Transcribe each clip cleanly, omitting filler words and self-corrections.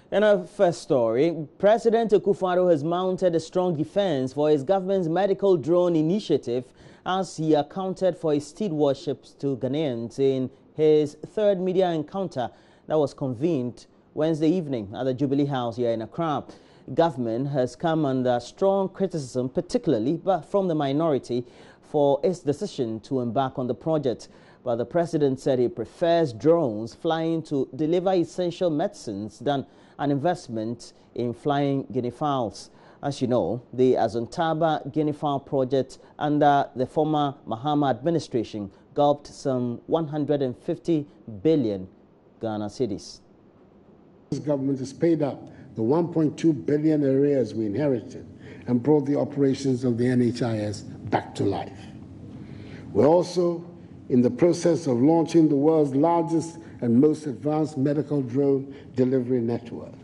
In our first story, President Akufo-Addo has mounted a strong defense for his government's medical drone initiative as he accounted for his stewardship to Ghanaians in his third media encounter that was convened Wednesday evening at the Jubilee House here in Accra. Government has come under strong criticism, particularly from the minority, for its decision to embark on the project. But the president said he prefers drones flying to deliver essential medicines than an investment in flying guinea fowls. As you know, the Azuntaba guinea fowl project under the former Mahama administration gulped some 150 billion Ghana cedis. This government has paid up the 1.2 billion arrears we inherited and brought the operations of the NHIS back to life. We're also in the process of launching the world's largest and most advanced medical drone delivery network.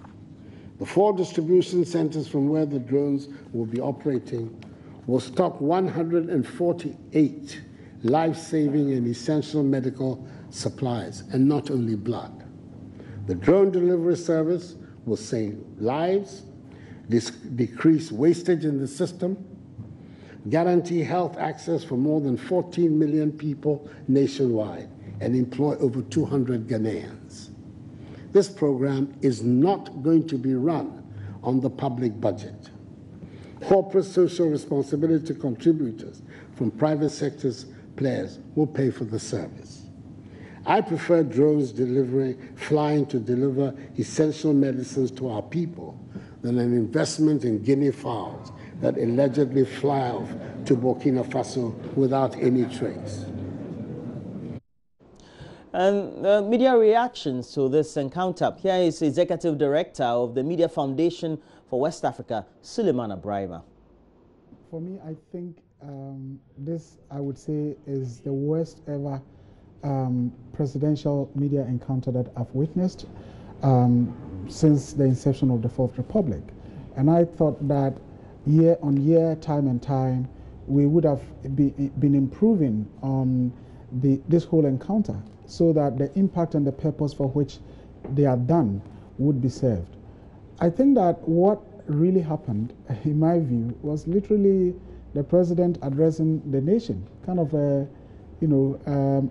The 4 distribution centers from where the drones will be operating will stock 148 life-saving and essential medical supplies, and not only blood. The drone delivery service will save lives, decrease wastage in the system, guarantee health access for more than 14 million people nationwide, and employ over 200 Ghanaians. This program is not going to be run on the public budget. Corporate social responsibility contributors from private sector's players will pay for the service. I prefer drones flying to deliver essential medicines to our people than an investment in guinea fowls that allegedly fly off to Burkina Faso without any trace. And media reactions to this encounter. Here is Executive Director of the Media Foundation for West Africa, Suleiman Abrahima. For me, I think this, I would say, is the worst ever presidential media encounter that I've witnessed since the inception of the Fourth Republic. And I thought that year on year, time and time, we would have been improving on this whole encounter so that the impact and the purpose for which they are done would be served. I think that what really happened, in my view, was literally the president addressing the nation, kind of a,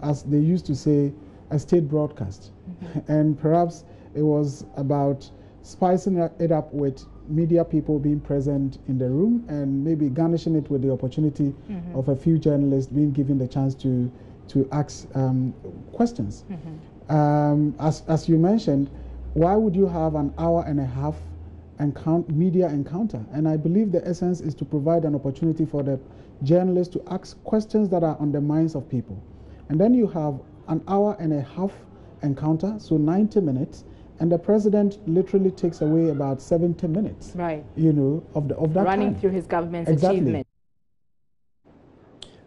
as they used to say, a state broadcast. And perhaps it was about spicing it up with media people being present in the room and maybe garnishing it with the opportunity of a few journalists being given the chance to ask questions. As you mentioned, why would you have an hour and a half media encounter? And I believe the essence is to provide an opportunity for the journalists to ask questions that are on the minds of people. And then you have an hour and a half encounter, so 90 minutes, and the president literally takes away about 70 minutes, right? Of that running time. through his government's Exactly. achievements.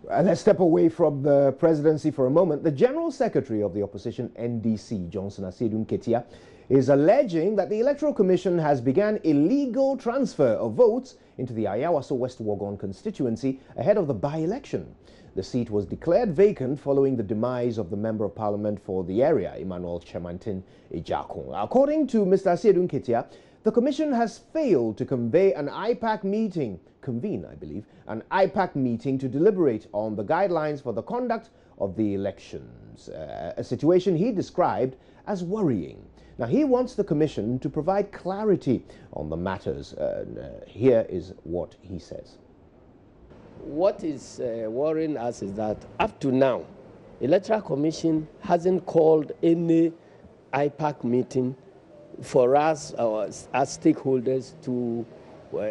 Let's step away from the presidency for a moment. The General Secretary of the Opposition NDC, Johnson Asiedu Nketia, is alleging that the Electoral Commission has begun illegal transfer of votes into the Ayawaso West Wuogon constituency ahead of the by-election. The seat was declared vacant following the demise of the Member of Parliament for the area, Emmanuel Chemantin Ejakun. According to Mr. Asiedu Nketia, the Commission has failed to convene, an IPAC meeting to deliberate on the guidelines for the conduct of the elections, a situation he described as worrying. Now, he wants the Commission to provide clarity on the matters. Here is what he says. What is worrying us is that up to now, Electoral Commission hasn't called any IPAC meeting for us, as stakeholders, to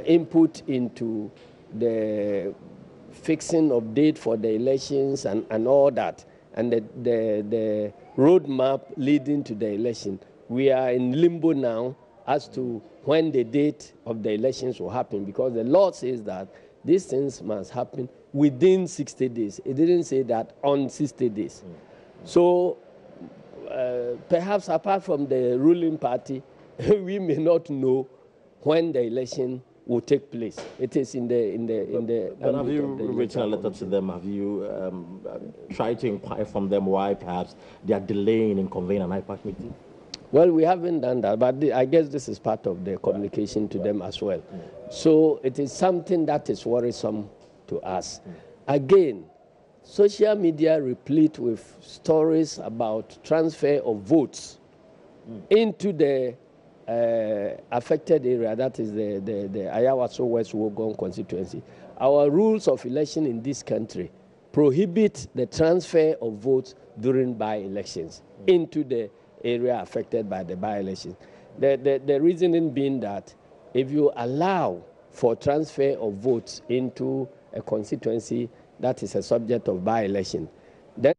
input into the fixing of date for the elections and all that, and the roadmap leading to the election. We are in limbo now as to when the date of the elections will happen, because the law says that these things must happen within 60 days. It didn't say that on 60 days. So perhaps apart from the ruling party, we may not know when the election will take place. It is in the. But have you written a letter to them? Have you tried to inquire from them why perhaps they are delaying in convening an IPAC meeting? Well, we haven't done that, but I guess this is part of the communication to them as well. So it is something that is worrisome to us. Again, social media replete with stories about transfer of votes into the affected area, that is the Ayawaso West Wogon constituency. Our rules of election in this country prohibit the transfer of votes during by-elections into the area affected by the by-election. The reasoning being that if you allow for transfer of votes into a constituency that is a subject of by-election, then...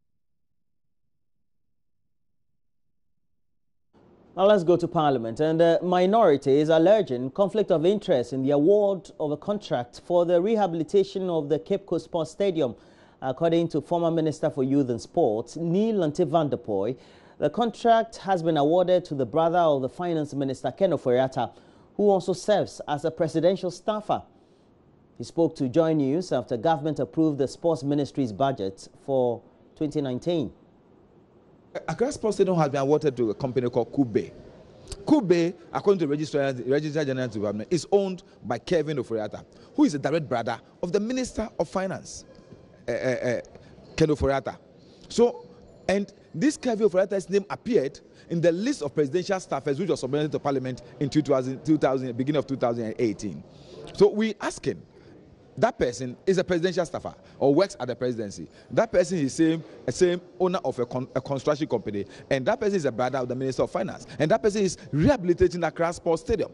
Now let's go to Parliament. And the minority is alleging conflict of interest in the award of a contract for the rehabilitation of the Cape Coast Sports Stadium. According to former Minister for Youth and Sports, Neil Vanderpoy, the contract has been awarded to the brother of the Finance Minister, Ken Ofori-Atta, who also serves as a presidential staffer. He spoke to JoyNews after government approved the Sports Ministry's budget for 2019. Accra Sports Stadium has been awarded to a company called Kube. Kube, according to the Registrar General Department, is owned by Kevin Ofori-Atta, who is a direct brother of the Minister of Finance, Ken Ofori-Atta. So, and this Kevin Ofori-Atta's name appeared in the list of presidential staffers which was submitted to Parliament in beginning of 2018. So we ask him, that person is a presidential staffer or works at the presidency. That person is the same owner of a construction company, and that person is a brother of the Minister of Finance, and that person is rehabilitating the Accra Sports Stadium.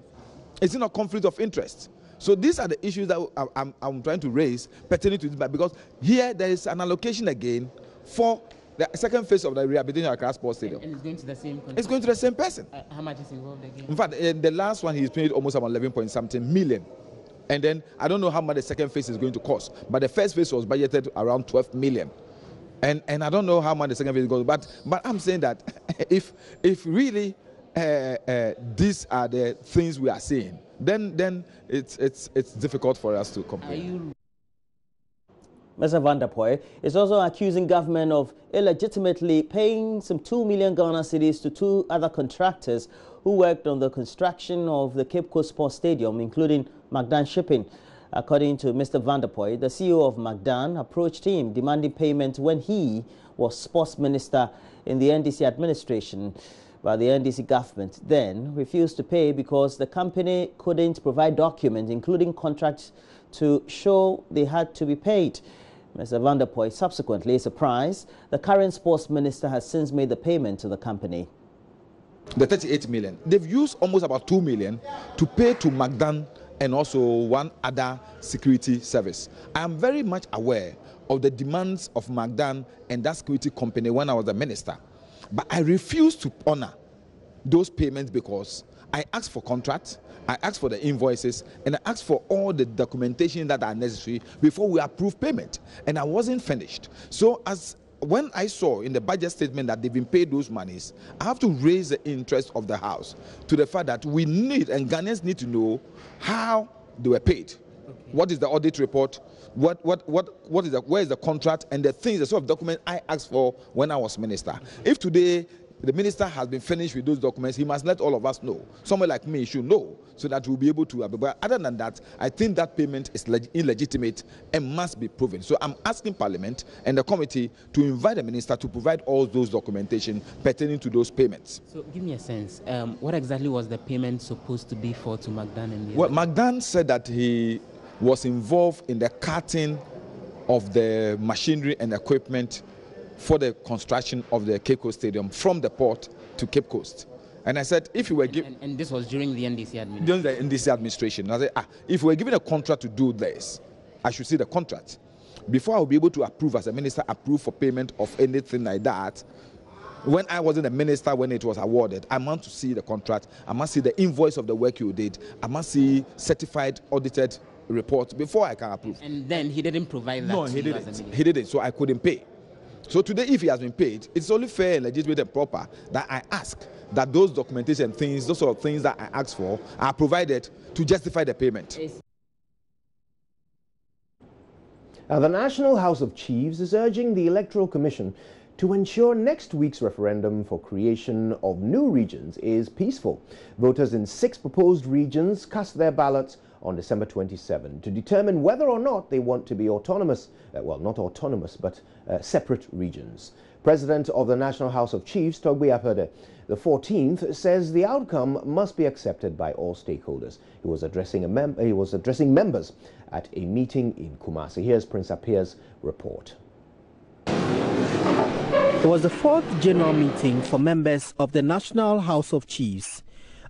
It's not a conflict of interest. So these are the issues that I'm trying to raise pertaining to this, because here there is an allocation again for the second phase of the rehabilitation of Accra Sports Stadium. And it's going to the same contract? It's going to the same person. How much is involved again? In fact, the last one he's paid almost about 11-point-something million. And then I don't know how much the second phase is going to cost, but the first phase was budgeted around 12 million. And I don't know how much the second phase is going to, but I'm saying that if really these are the things we are seeing, then it's difficult for us to complain. Mr. Vanderpoy is also accusing government of illegitimately paying some 2 million Ghana cedis to 2 other contractors who worked on the construction of the Cape Coast Sports Stadium, including Magdan Shipping. According to Mr. Vanderpoy, the CEO of Magdan approached him demanding payment when he was sports minister in the NDC administration. But the NDC government then refused to pay because the company couldn't provide documents, including contracts, to show they had to be paid. Mr. Vanderpoy subsequently surprised the current sports minister has since made the payment to the company. The 38 million, they've used almost about 2 million to pay to Magdan and also one other security service. I am very much aware of the demands of Magdan and that security company when I was a minister. But I refuse to honor those payments because I asked for contracts, I asked for the invoices, and I asked for all the documentation that are necessary before we approve payment. And I wasn't finished. So when I saw in the budget statement that they've been paid those monies, I have to raise the interest of the House to the fact that we need, and Ghanaians need to know how they were paid. Okay. What is the audit report? Where is the contract and the things, the sort of document I asked for when I was minister. If today the minister has been finished with those documents, he must let all of us know. Someone like me should know so that we'll be able to. But other than that, I think that payment is illegitimate and must be proven. So I'm asking Parliament and the committee to invite the minister to provide all those documentation pertaining to those payments. So give me a sense. What exactly was the payment supposed to be for to Magdan? And well, Magdan said that he was involved in the carting of the machinery and equipment for the construction of the Cape Coast Stadium from the port to Cape Coast. And I said, if you were given... And this was during the NDC administration? During the NDC administration. And I said, if we were given a contract to do this, I should see the contract. Before I will be able to approve, as a minister, approve for payment of anything like that, when I wasn't a minister when it was awarded, I want to see the contract, I must see the invoice of the work you did, I must see certified, audited report before I can approve. And then he didn't provide that? No, he didn't. He didn't, so I couldn't pay. So today, if he has been paid, it's only fair, legitimate, and proper that I ask that those documentation things, those sort of things that I asked for, are provided to justify the payment. Now, the National House of Chiefs is urging the Electoral Commission to ensure next week's referendum for creation of new regions is peaceful. Voters in 6 proposed regions cast their ballots on December 27 to determine whether or not they want to be autonomous, well, not autonomous, but separate regions. President of the National House of Chiefs, Togbe Apede, the 14th, says the outcome must be accepted by all stakeholders. He was addressing members at a meeting in Kumasi. Here's Prince Apia's report. It was the 4th general meeting for members of the National House of Chiefs.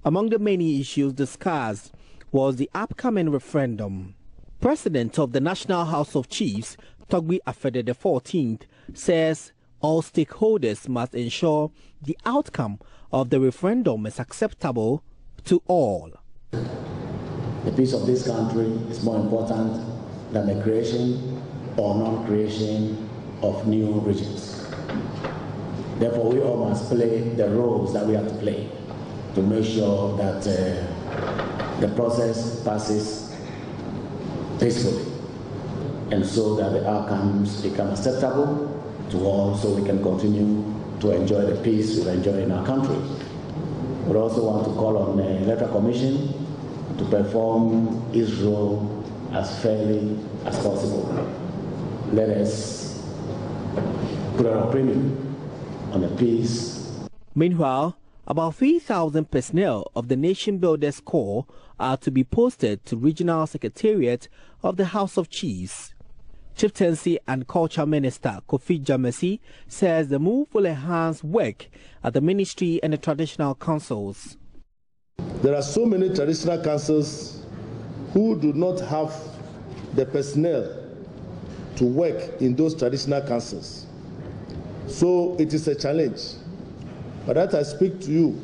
Among the many issues discussed was the upcoming referendum. President of the National House of Chiefs, Togbe Apede the 14th, says all stakeholders must ensure the outcome of the referendum is acceptable to all. The peace of this country is more important than the creation or non-creation of new regions. Therefore, we all must play the roles that we have to play to make sure that the process passes peacefully, and so that the outcomes become acceptable to all, so we can continue to enjoy the peace we enjoy in our country. We also want to call on the Electoral Commission to perform its role as fairly as possible. Let us put our premium on the peace. Meanwhile, about 3,000 personnel of the Nation Builders Corps are to be posted to Regional Secretariat of the House of Chiefs. Chieftaincy and Culture Minister Kofi Jamesi says the move will enhance work at the ministry and the traditional councils. There are so many traditional councils who do not have the personnel to work in those traditional councils. So it is a challenge. But as I speak to you,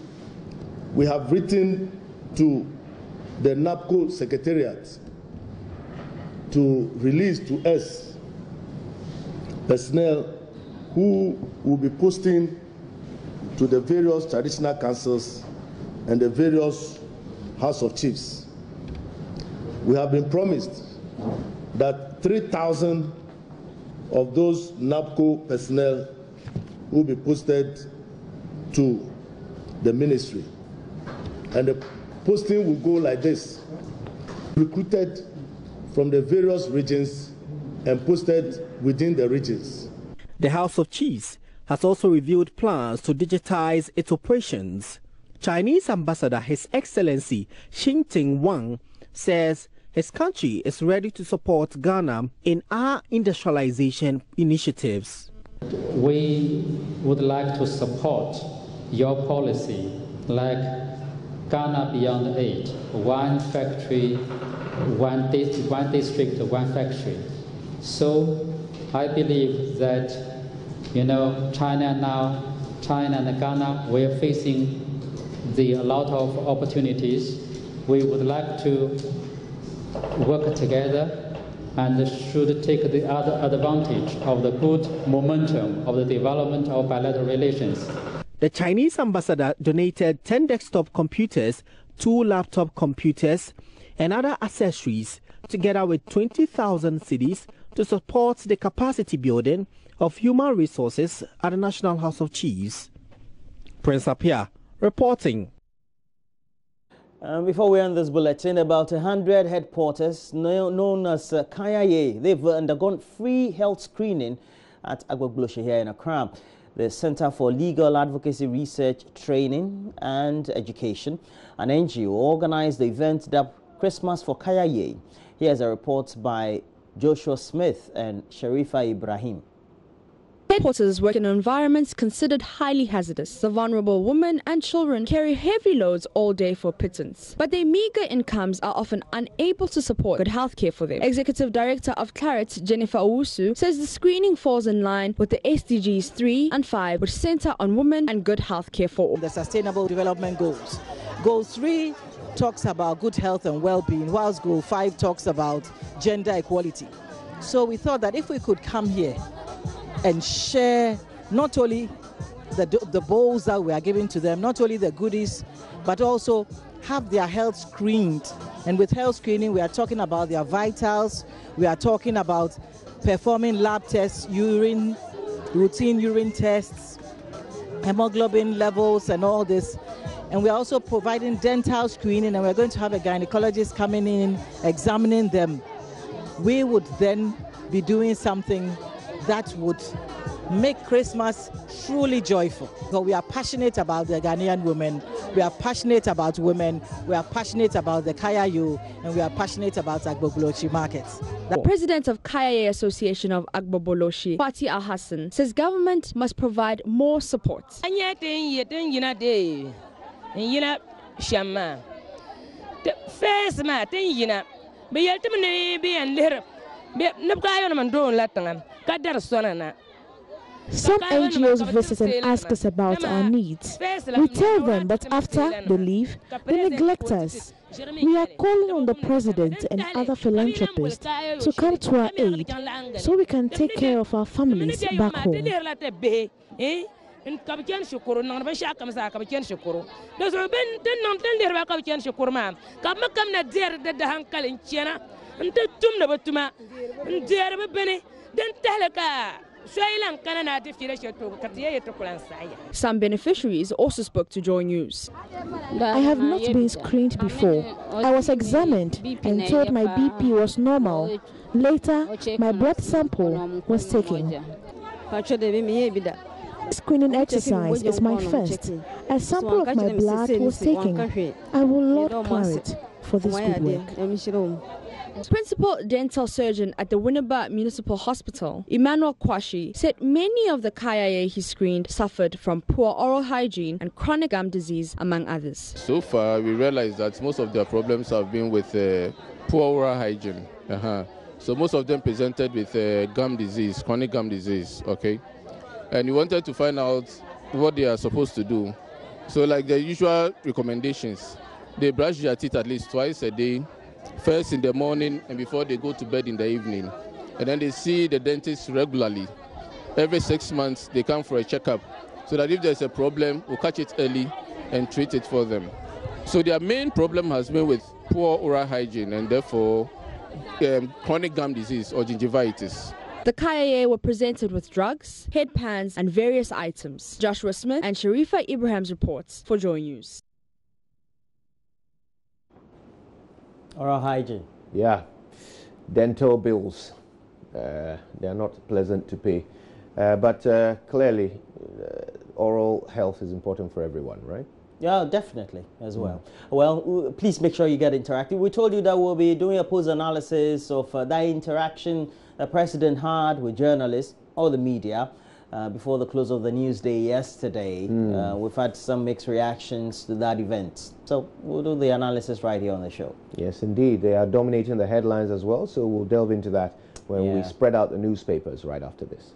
we have written to the NAPCO Secretariat to release to us personnel who will be posting to the various traditional councils and the various House of Chiefs. We have been promised that 3,000 of those NAPCO personnel will be posted to the ministry. And the posting will go like this: recruited from the various regions and posted within the regions. The House of Chiefs has also revealed plans to digitize its operations. Chinese Ambassador His Excellency Xinting Wang says his country is ready to support Ghana in our industrialization initiatives. We would like to support your policy like Ghana Beyond Aid, one factory, one district, one factory. So I believe that, China and Ghana, we are facing a lot of opportunities. We would like to work together and should take the other advantage of the good momentum of the development of bilateral relations. The Chinese ambassador donated 10 desktop computers, 2 laptop computers, and other accessories, together with 20,000 cedis to support the capacity building of human resources at the National House of Chiefs. Prince Apia reporting. Before we end this bulletin, about 100 headquarters known as Kayaye, they've undergone free health screening at Agbogbloshie here in Accra. The Center for Legal Advocacy Research, Training and Education, an NGO, organized the event dubbed Christmas for Kayaye. Here's a report by Joshua Smith and Sharifa Ibrahim. Headquarters work in environments considered highly hazardous. The vulnerable women and children carry heavy loads all day for pittance, but their meager incomes are often unable to support good health care for them. Executive Director of Claret, Jennifer Owusu, says the screening falls in line with the SDGs 3 and 5, which center on women and good health care for all. The Sustainable Development Goals. Goal 3 talks about good health and well-being, whilst Goal 5 talks about gender equality. So we thought that if we could come here and share not only the bowls that we are giving to them, not only the goodies, but also have their health screened. And with health screening, we are talking about their vitals, we are talking about performing lab tests, urine routine urine tests, hemoglobin levels and all this. And we're also providing dental screening, and we're going to have a gynecologist coming in, examining them. We would then be doing something that would make Christmas truly joyful. So we are passionate about the Ghanaian women, we are passionate about women, we are passionate about the Kayayu, and we are passionate about Agbobolochi markets. The president of Kaya Association of Agbobolochi, Fati Al-Hassan, says government must provide more support. Some NGOs visit and ask us about our needs. We tell them, but after they leave, they neglect us. We are calling on the president and other philanthropists to come to our aid so we can take care of our families back home. Some beneficiaries also spoke to JoyNews. I have not been screened before. I was examined and told my BP was normal. Later, my blood sample was taken. Screening exercise is my first. A sample of my blood was taken. I will Lord Claret for this good work. Principal dental surgeon at the Winneba Municipal Hospital, Emmanuel Kwashi, said many of the Kaya he screened suffered from poor oral hygiene and chronic gum disease, among others. So far, we realized that most of their problems have been with poor oral hygiene. So most of them presented with gum disease, chronic gum disease, okay? And we wanted to find out what they are supposed to do. So like the usual recommendations, they brush their teeth at least twice a day, first in the morning and before they go to bed in the evening. And then they see the dentist regularly. Every 6 months, they come for a checkup so that if there's a problem, we'll catch it early and treat it for them. So their main problem has been with poor oral hygiene and therefore chronic gum disease or gingivitis. The Kaya were presented with drugs, headpans and various items. Joshua Smith and Sharifa Ibrahim's reports for JoyNews. Oral hygiene. Yeah. Dental bills. They are not pleasant to pay. But clearly, oral health is important for everyone, right? Yeah, definitely as well. Well, please make sure you get interactive. We told you that we'll be doing a post-analysis of that interaction the president had with journalists or the media before the close of the news day yesterday. We've had some mixed reactions to that event. So we'll do the analysis right here on the show. Yes, indeed. They are dominating the headlines as well, so we'll delve into that when we spread out the newspapers right after this.